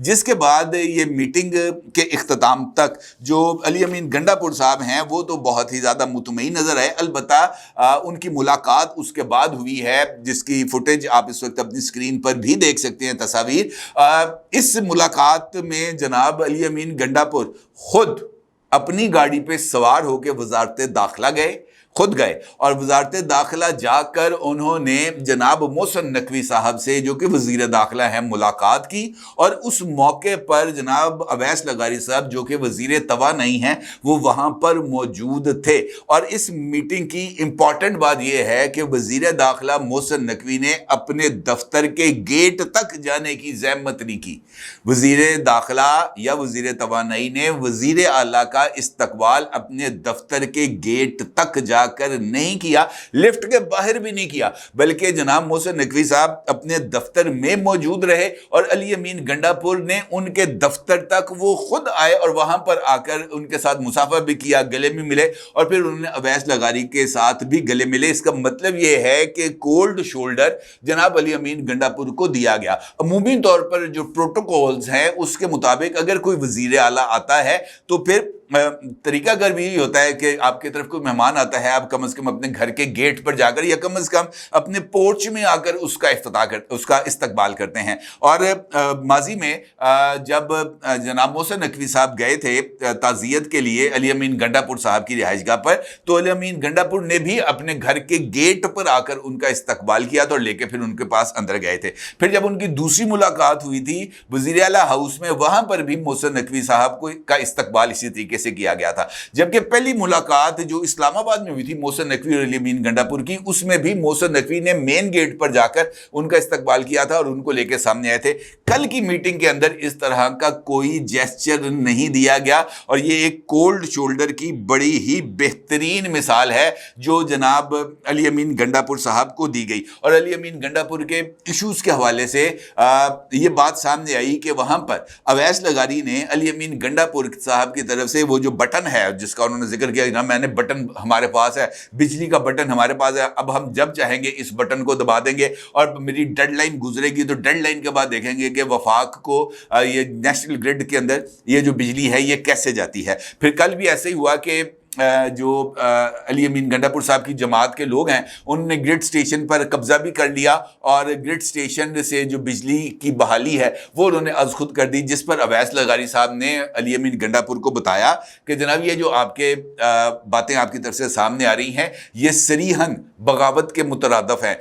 جس کے بعد یہ میٹنگ کے اختتام تک جو علی امین گنڈا پور صاحب ہیں وہ تو بہت ہی زیادہ مطمئن نظر آئے۔ البتہ ان کی ملاقات اس کے بعد ہوئی ہے، جس کی فوٹیج آپ اس وقت اپنی اسکرین پر بھی دیکھ سکتے ہیں، تصاویر۔ اس ملاقات میں جناب علی امین گنڈا پور خود اپنی گاڑی پہ سوار ہو کے وزارت داخلہ خود گئے اور وزارت داخلہ جا کر انہوں نے جناب محسن نقوی صاحب سے جو کہ وزیر داخلہ ہیں ملاقات کی، اور اس موقع پر جناب اویس لغاری صاحب جو کہ وزیر توانائی ہیں وہ وہاں پر موجود تھے۔ اور اس میٹنگ کی امپورٹنٹ بات یہ ہے کہ وزیر داخلہ محسن نقوی نے اپنے دفتر کے گیٹ تک جانے کی زحمت نہیں کی۔ وزیر داخلہ یا وزیر توانائی نے وزیر اعلیٰ کا استقبال اپنے دفتر کے گیٹ تک جا کر نہیں کیا، لفٹ کے باہر بھی نہیں کیا، بلکہ جناب محسن نقوی صاحب اپنے دفتر میں موجود رہے اور علی امین گنڈا پور نے ان کے دفتر تک وہ خود آئے اور وہاں پر آ کر ان کے ساتھ مصافحہ بھی کیا، گلے بھی ملے، اور پھر انہوں نے اویس لغاری کے ساتھ بھی گلے ملے۔ اس کا مطلب یہ ہے کہ کولڈ شولڈر جناب علی امین گنڈا پور کو دیا گیا۔ عمومی طور پر جو پروٹوکولز ہیں اس کے مطابق اگر کوئی وزیر اعلیٰ آتا ہے تو پھر طریقہ کار بھی یہی ہوتا ہے کہ آپ کی طرف کوئی مہمان آتا ہے، آپ کم از کم اپنے گھر کے گیٹ پر جا کر یا کم از کم اپنے پورچ میں آ کر اس کا استقبال کرتے ہیں۔ اور ماضی میں جب جناب محسن نقوی صاحب گئے تھے تعزیت کے لیے علی امین گنڈا پور صاحب کی رہائش گاہ پر، تو علی امین گنڈا پور نے بھی اپنے گھر کے گیٹ پر آ کر ان کا استقبال کیا تھا اور لے کے پھر ان کے پاس اندر گئے تھے۔ پھر جب ان کی دوسری ملاقات ہوئی تھی وزیر اعلیٰ ہاؤس میں، وہاں پر بھی محسن نقوی صاحب کا استقبال اسی طریقے سے کیا گیا تھا۔ جبکہ پہلی ملاقات جو اسلام آباد میں ہوئی تھی محسن نقوی اور علی امین گنڈا پور کی، اس میں بھی محسن نقوی نے مین گیٹ پر جا کر ان کا استقبال کیا تھا اور ان کو لے کے سامنے آئے تھے۔ کل کی میٹنگ کے اندر اس طرح کا کوئی جیسچر نہیں دیا گیا، اور یہ ایک کولڈ شولڈر کی بڑی ہی بہترین مثال ہے جو جناب علی امین گنڈا پور صاحب کو دی گئی۔ اور علی امین گنڈا پور کے ایشوز کے حوالے سے یہ بات سامنے آئی کہ وہاں پر اویس لغاری نے علی امین گنڈا پور صاحب کی طرف سے وہ جو بٹن ہے جس کا انہوں نے ذکر کیا نا، میں نے بٹن ہمارے پاس ہے، بجلی کا بٹن ہمارے پاس ہے، اب ہم جب چاہیں گے اس بٹن کو دبا دیں گے اور میری ڈیڈ لائن گزرے گی تو ڈیڈ لائن کے بعد دیکھیں گے کہ وفاق کو یہ نیشنل گرڈ کے اندر یہ جو بجلی ہے یہ کیسے جاتی ہے۔ پھر کل بھی ایسے ہی ہوا کہ جو علی امین گنڈا پور صاحب کی جماعت کے لوگ ہیں انہوں نے گرڈ سٹیشن پر قبضہ بھی کر لیا، اور گرڈ سٹیشن سے جو بجلی کی بحالی ہے وہ انہوں نے از خود کر دی، جس پر اویس لغاری صاحب نے علی امین گنڈا پور کو بتایا کہ جناب یہ جو آپ کے باتیں آپ کی طرف سے سامنے آ رہی ہیں یہ صریحاً بغاوت کے مترادف ہیں۔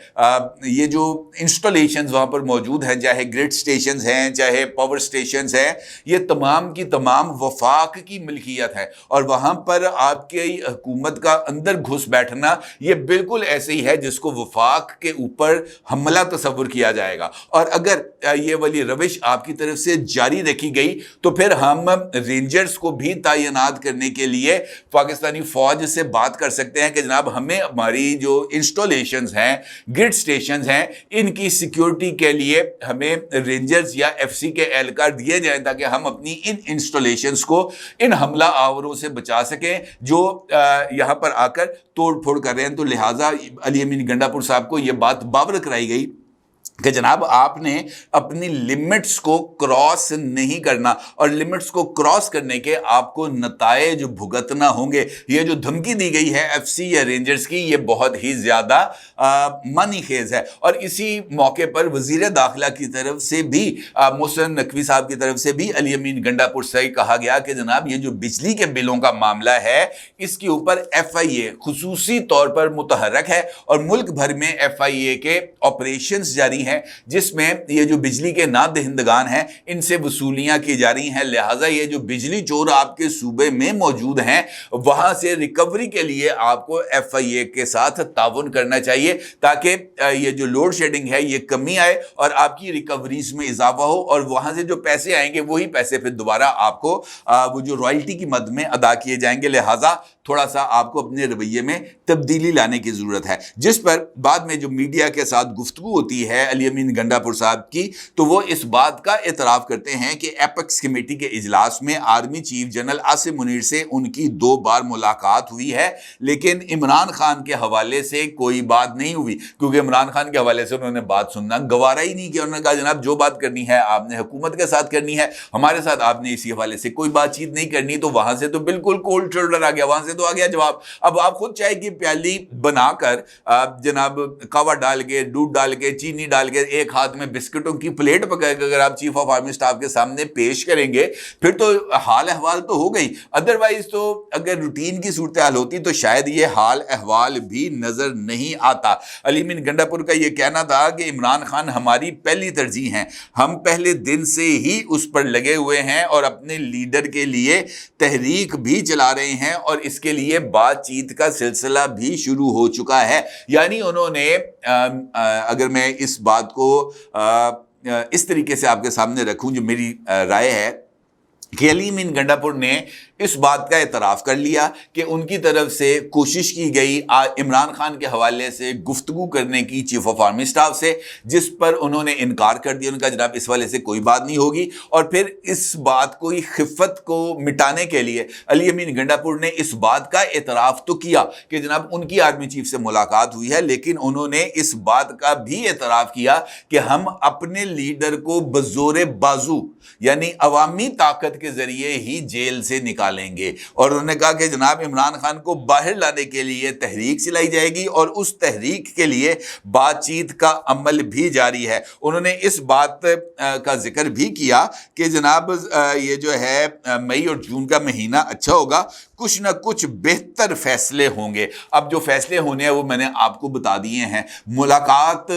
یہ جو انسٹالیشنز وہاں پر موجود ہیں، چاہے گرڈ سٹیشنز ہیں چاہے پاور سٹیشنز ہیں، یہ تمام کی تمام وفاق کی ملکیت ہے، اور وہاں پر آپ کی حکومت کا اندر گھس بیٹھنا یہ بالکل ایسے ہی ہے جس کو وفاق کے اوپر حملہ تصور کیا جائے گا۔ اور اگر یہ والی روش آپ کی طرف سے جاری رکھی گئی تو پھر ہم رینجرز کو بھی تعینات کرنے کے لیے پاکستانی فوج سے بات کر سکتے ہیں کہ جناب ہمیں ہماری جو انسٹالیشنز ہیں، گرڈ سٹیشنز ہیں، ان کی سیکیورٹی کے لیے ہمیں رینجرز یا ایف سی کے اہلکار دیے جائیں تاکہ ہم اپنی ان انسٹالیشنز کو ان حملہ آوروں سے بچا سکیں جو یہاں پر آ کر توڑ پھوڑ کر رہے ہیں۔ تو لہٰذا علی امین گنڈا پور صاحب کو یہ بات باور کرائی گئی کہ جناب آپ نے اپنی لمٹس کو کراس نہیں کرنا، اور لمٹس کو کراس کرنے کے آپ کو نتائج بھگتنا ہوں گے۔ یہ جو دھمکی دی گئی ہے ایف سی یا رینجرز کی یہ بہت ہی زیادہ معنی خیز ہے۔ اور اسی موقع پر وزیر داخلہ کی طرف سے بھی محسن نقوی صاحب کی طرف سے بھی علی امین گنڈا پور سے کہا گیا کہ جناب یہ جو بجلی کے بلوں کا معاملہ ہے اس کے اوپر ایف آئی اے خصوصی طور پر متحرک ہے، اور ملک بھر میں ایف آئی اے کے آپریشنز جاری ہیں جس میں یہ جو بجلی کے نا دہندگان ہیں ان سے وصولیاں کی جا رہی ہیں۔ لہٰذا یہ جو بجلی چور آپ کے صوبے میں موجود ہیں وہاں سے ریکوری کے لیے آپ کو ایف آئی اے کے ساتھ تعاون کرنا چاہیے تاکہ یہ جو لوڈ شیڈنگ ہے یہ کمی آئے اور آپ کی ریکوریز میں اضافہ ہو، اور وہاں سے جو پیسے آئیں گے وہی پیسے پھر دوبارہ آپ کو وہ جو رائلٹی کی مد میں ادا کیے جائیں گے۔ لہٰذا تھوڑا سا آپ کو اپنے رویے میں تبدیلی لانے کی ضرورت ہے، جس پر بعد میں جو میڈیا کے ساتھ گفتگو ہوتی ہے علی امین گنڈاپور صاحب کی، تو وہ اس بات کا اعتراف کرتے ہیں کہ ایپیکس کمیٹی کے اجلاس میں army chief general Asim Munir سے ان کی 2 بار ملاقات ہوئی ہے، لیکن عمران خان کے حوالے سے کوئی بات نہیں ہوئی، کیونکہ عمران خان کے حوالے سے انہوں نے بات سننا گوارا ہی نہیں کیا۔ انہوں نے کہا جناب جو بات کرنی ہے آپ نے حکومت کے ساتھ کرنی ہے، ہمارے ساتھ آپ نے اسی حوالے سے کوئی بات چیت نہیں کرنی۔ تو وہاں سے تو بالکل کولڈ شولڈر آ گیا، وہاں سے تو آ گیا جواب۔ اب آپ خود چائے کی پیالی بنا کر جناب کہوہ ڈال کے، دودھ ڈال کے، چینی ڈال کے، ایک ہاتھ میں بسکٹوں کی پلیٹ پکا کے اگر آپ چیف آف آرمی اسٹاف کے سامنے پیش کریں گے، پھر تو حال احوال تو ہو گئی۔ ادروائز تو اگر روٹین کی صورتحال ہوتی تو شاید یہ حال احوال بھی نظر نہیں آتا۔ علی امین گنڈاپور کا یہ کہنا تھا کہ عمران خان ہماری پہلی ترجیح ہیں، ہم پہلے دن سے ہی اس پر لگے ہوئے ہیں اور اپنے لیڈر کے لیے تحریک بھی چلا رہے ہیں، اور اس کے لیے بات چیت کا سلسلہ بھی شروع ہو چکا ہے۔ یعنی انہوں نے اگر میں اس بات کو اس طریقے سے آپ کے سامنے رکھوں، جو میری رائے ہے کہ علی امین گنڈاپور نے اس بات کا اعتراف کر لیا کہ ان کی طرف سے کوشش کی گئی عمران خان کے حوالے سے گفتگو کرنے کی چیف آف آرمی اسٹاف سے، جس پر انہوں نے انکار کر دیا۔ ان کا جناب اس والے سے کوئی بات نہیں ہوگی، اور پھر اس بات کو خفت کو مٹانے کے لیے علی امین گنڈاپور نے اس بات کا اعتراف تو کیا کہ جناب ان کی آرمی چیف سے ملاقات ہوئی ہے، لیکن انہوں نے اس بات کا بھی اعتراف کیا کہ ہم اپنے لیڈر کو بزور بازو یعنی عوامی طاقت کے ذریعے ہی جیل سے نکالیں گے، اور انہوں نے کہا کہ جناب عمران خان کو باہر لانے کے لیے تحریک چلائی جائے گی، اور اس تحریک کے لیے بات چیت کا عمل بھی جاری ہے۔ انہوں نے اس بات کا ذکر بھی کیا کہ جناب یہ جو ہے مئی اور جون کا مہینہ اچھا ہوگا، کچھ نہ کچھ بہتر فیصلے ہوں گے۔ اب جو فیصلے ہونے ہیں وہ میں نے آپ کو بتا دیے ہیں۔ ملاقات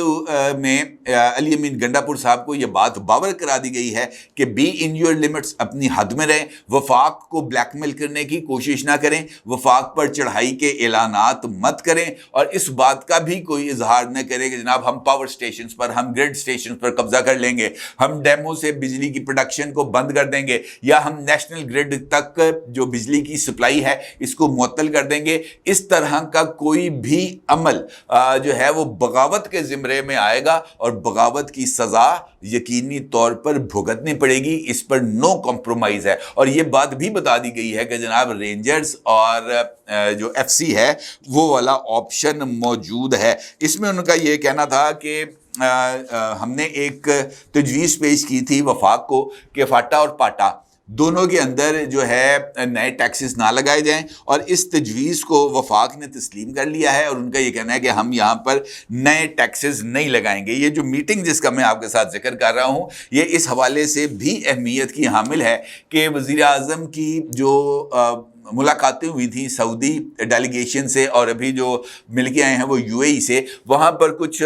میں علی امین گنڈاپور صاحب کو یہ بات باور کرا دی گئی ہے کہ بی ان یور لمٹس، اپنی حد میں رہیں، وفاق کو بلیک میل کرنے کی کوشش نہ کریں، وفاق پر چڑھائی کے اعلانات مت کریں، اور اس بات کا بھی کوئی اظہار نہ کریں کہ جناب ہم پاور سٹیشنز پر، ہم گریڈ سٹیشنز پر قبضہ کر لیں گے، ہم ڈیمو سے بجلی کی پروڈکشن کو بند کر دیں گے، یا ہم نیشنل گریڈ تک جو بجلی کی سپلائی ہے اس کو معطل کر دیں گے۔ اس طرح کا کوئی بھی عمل جو ہے وہ بغاوت کے زمرے میں آئے گا، اور بغاوت کی سزا یقینی طور پر بھگتنی پڑے گی، اس پر نو کمپرومائز ہے۔ اور یہ بات بھی بتا دی گئی ہے کہ جناب رینجرز اور جو ایف سی ہے وہ والا آپشن موجود ہے۔ اس میں ان کا یہ کہنا تھا کہ ہم نے ایک تجویز پیش کی تھی وفاق کو کہ فاٹا اور پاٹا دونوں کے اندر جو ہے نئے ٹیکسز نہ لگائے جائیں، اور اس تجویز کو وفاق نے تسلیم کر لیا ہے، اور ان کا یہ کہنا ہے کہ ہم یہاں پر نئے ٹیکسز نہیں لگائیں گے۔ یہ جو میٹنگ جس کا میں آپ کے ساتھ ذکر کر رہا ہوں، یہ اس حوالے سے بھی اہمیت کی حامل ہے کہ وزیر اعظم کی جو ملاقاتیں ہوئی تھیں سعودی ڈیلیگیشن سے، اور ابھی جو مل کے آئے ہیں وہ یو اے ای سے، وہاں پر کچھ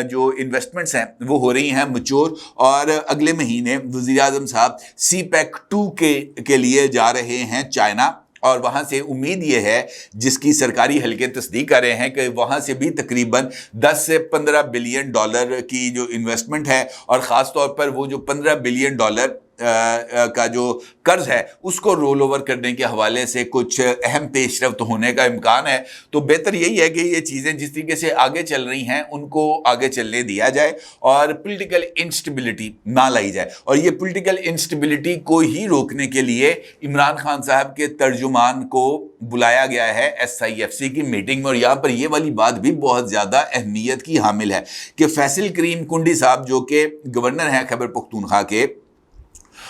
جو انویسٹمنٹس ہیں وہ ہو رہی ہیں میچور، اور اگلے مہینے وزیر اعظم صاحب سی پیک 2 کے لیے جا رہے ہیں چائنا، اور وہاں سے امید یہ ہے، جس کی سرکاری حلقے تصدیق کر رہے ہیں، کہ وہاں سے بھی تقریباً 10 سے 15 بلین ڈالر کی جو انویسٹمنٹ ہے، اور خاص طور پر وہ جو 15 بلین ڈالر کا جو قرض ہے اس کو رول اوور کرنے کے حوالے سے کچھ اہم پیش رفت ہونے کا امکان ہے۔ تو بہتر یہی ہے کہ یہ چیزیں جس طریقے سے آگے چل رہی ہیں ان کو آگے چلنے دیا جائے، اور پولیٹیکل انسٹیبلٹی نہ لائی جائے۔ اور یہ پولیٹیکل انسٹیبلٹی کو ہی روکنے کے لیے عمران خان صاحب کے ترجمان کو بلایا گیا ہے SIFC کی میٹنگ میں، اور یہاں پر یہ والی بات بھی بہت زیادہ اہمیت کی حامل ہے کہ فیصل کریم کنڈی صاحب جو کہ گورنر ہیں خیبر پختونخوا کے،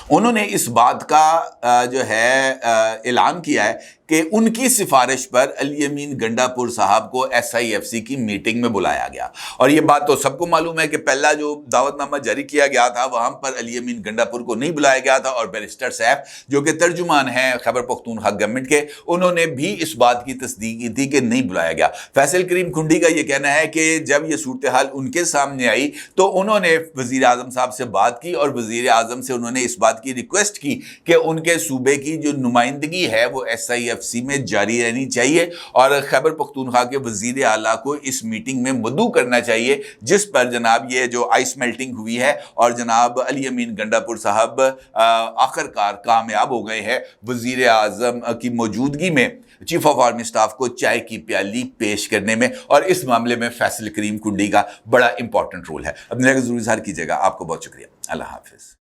انہوں نے اس بات کا جو ہے اعلان کیا ہے کہ ان کی سفارش پر علی امین گنڈاپور صاحب کو SIFC کی میٹنگ میں بلایا گیا۔ اور یہ بات تو سب کو معلوم ہے کہ پہلا جو دعوت نامہ جاری کیا گیا تھا وہاں پر علی امین گنڈاپور کو نہیں بلایا گیا تھا، اور بیرسٹر سیف جو کہ ترجمان ہیں خیبر پختونخوا گورنمنٹ کے، انہوں نے بھی اس بات کی تصدیق کی تھی کہ نہیں بلایا گیا۔ فیصل کریم کنڈی کا یہ کہنا ہے کہ جب یہ صورتحال ان کے سامنے آئی تو انہوں نے وزیر اعظم صاحب سے بات کی، اور وزیر اعظم سے انہوں نے اس بات کی ریکویسٹ کی کہ ان کے صوبے کی جو نمائندگی ہے وہ SIFC میں جاری رہنی چاہیے اور خیبر پختونخوا کے وزیر اعلیٰ کو اس میٹنگ میں مدعو کرنا چاہیے جس پر جناب یہ جو آئس میلٹنگ ہوئی ہے اور جناب علی امین گنڈا پور صاحب آخرکار کامیاب ہو گئے ہیں وزیر اعظم کی موجودگی میں چیف آف آرمی سٹاف کو چائے کی پیالی پیش کرنے میں، اور اس معاملے میں فیصل کریم کنڈی کا بڑا امپورٹنٹ رول ہے۔ اپنے ضرور اظہار کیجیے گا۔ آپ کو بہت شکریہ۔ اللہ حافظ۔